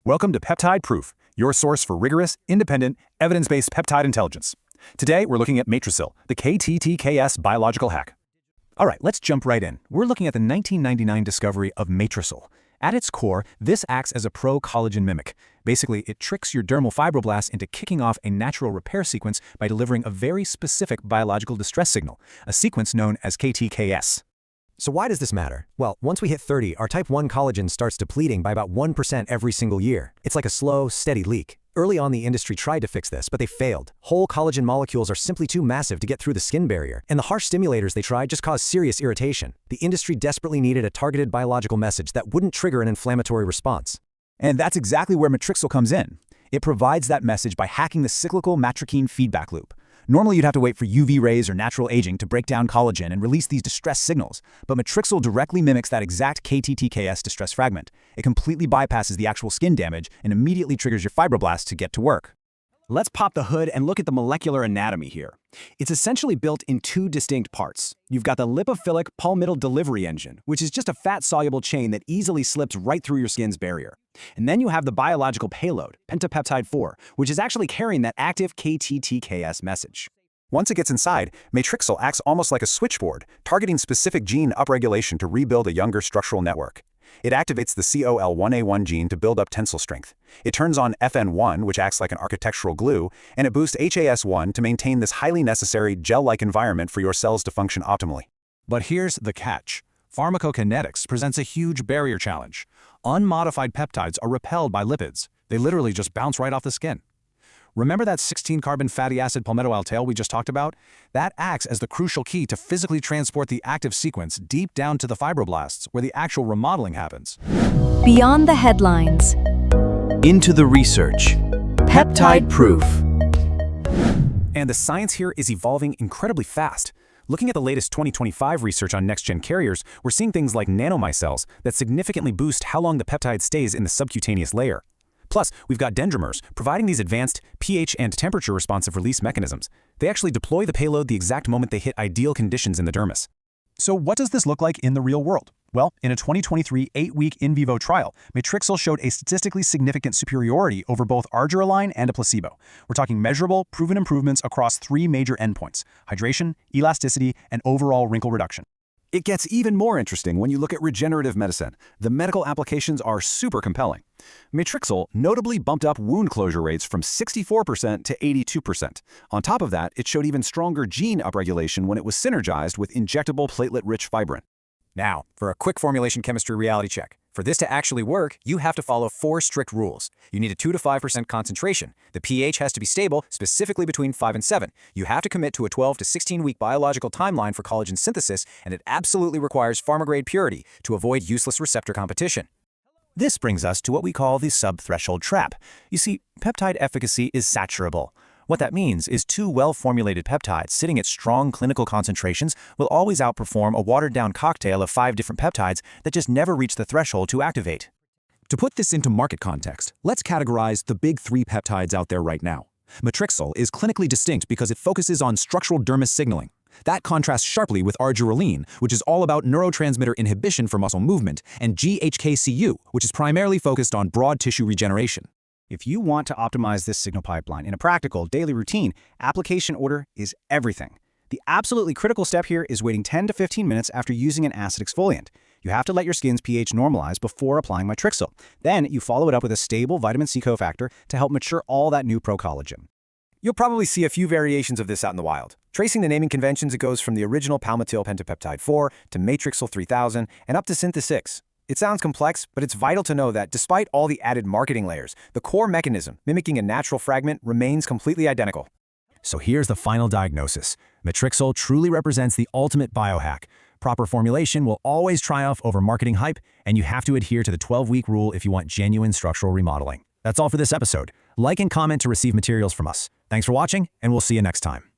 Welcome to Peptide-proof, your source for rigorous, independent, evidence-based peptide intelligence. Today, we're looking at Matrixyl, the KTTKS biological hack. All right, let's jump right in. We're looking at the 1999 discovery of Matrixyl. At its core, this acts as a pro-collagen mimic. Basically, it tricks your dermal fibroblasts into kicking off a natural repair sequence by delivering a very specific biological distress signal, a sequence known as KTKS. So why does this matter? Well, once we hit 30, our type 1 collagen starts depleting by about 1% every single year. It's like a slow, steady leak. Early on, the industry tried to fix this, but they failed. Whole collagen molecules are simply too massive to get through the skin barrier, and the harsh stimulators they tried just caused serious irritation. The industry desperately needed a targeted biological message that wouldn't trigger an inflammatory response. And that's exactly where Matrixyl comes in. It provides that message by hacking the cyclical matrikine feedback loop. Normally, you'd have to wait for UV rays or natural aging to break down collagen and release these distress signals, but Matrixyl directly mimics that exact KTTKS distress fragment. It completely bypasses the actual skin damage and immediately triggers your fibroblasts to get to work. Let's pop the hood and look at the molecular anatomy here. It's essentially built in two distinct parts. You've got the lipophilic palmitoyl delivery engine, which is just a fat-soluble chain that easily slips right through your skin's barrier. And then you have the biological payload, peptide-4, which is actually carrying that active KTTKS message. Once it gets inside, Matrixyl acts almost like a switchboard, targeting specific gene upregulation to rebuild a younger structural network. It activates the COL1A1 gene to build up tensile strength. It turns on FN1, which acts like an architectural glue, and it boosts HAS1 to maintain this highly necessary gel-like environment for your cells to function optimally. But here's the catch. Pharmacokinetics presents a huge barrier challenge. Unmodified peptides are repelled by lipids. They literally just bounce right off the skin. Remember that 16-carbon fatty acid palmitoyl tail we just talked about? That acts as the crucial key to physically transport the active sequence deep down to the fibroblasts, where the actual remodeling happens. Beyond the headlines. Into the research. Peptide-proof. And the science here is evolving incredibly fast. Looking at the latest 2025 research on next-gen carriers, we're seeing things like nanomicelles that significantly boost how long the peptide stays in the subcutaneous layer. Plus, we've got dendrimers, providing these advanced pH and temperature-responsive release mechanisms. They actually deploy the payload the exact moment they hit ideal conditions in the dermis. So what does this look like in the real world? Well, in a 2023 8-week in vivo trial, Matrixyl showed a statistically significant superiority over both arginine and a placebo. We're talking measurable, proven improvements across 3 major endpoints: hydration, elasticity, and overall wrinkle reduction. It gets even more interesting when you look at regenerative medicine. The medical applications are super compelling. Matrixyl notably bumped up wound closure rates from 64% to 82%. On top of that, it showed even stronger gene upregulation when it was synergized with injectable platelet-rich fibrin. Now, for a quick formulation chemistry reality check. For this to actually work, you have to follow 4 strict rules. You need a 2 to 5% concentration. The pH has to be stable, specifically between 5 and 7. You have to commit to a 12 to 16-week biological timeline for collagen synthesis, and it absolutely requires pharma-grade purity to avoid useless receptor competition. This brings us to what we call the sub-threshold trap. You see, peptide efficacy is saturable. What that means is 2 well-formulated peptides sitting at strong clinical concentrations will always outperform a watered-down cocktail of 5 different peptides that just never reach the threshold to activate. To put this into market context, let's categorize the big 3 peptides out there right now. Matrixyl is clinically distinct because it focuses on structural dermis signaling. That contrasts sharply with arginine, which is all about neurotransmitter inhibition for muscle movement, and GHKCU, which is primarily focused on broad tissue regeneration. If you want to optimize this signal pipeline in a practical, daily routine, application order is everything. The absolutely critical step here is waiting 10 to 15 minutes after using an acid exfoliant. You have to let your skin's pH normalize before applying Matrixyl. Then you follow it up with a stable vitamin C cofactor to help mature all that new pro-collagen. You'll probably see a few variations of this out in the wild. Tracing the naming conventions, it goes from the original palmitoyl peptide 4 to Matrixyl 3000 and up to Synth 6. It sounds complex, but it's vital to know that despite all the added marketing layers, the core mechanism, mimicking a natural fragment, remains completely identical. So here's the final diagnosis. Matrixyl truly represents the ultimate biohack. Proper formulation will always triumph over marketing hype, and you have to adhere to the 12-week rule if you want genuine structural remodeling. That's all for this episode. Like and comment to receive materials from us. Thanks for watching, and we'll see you next time.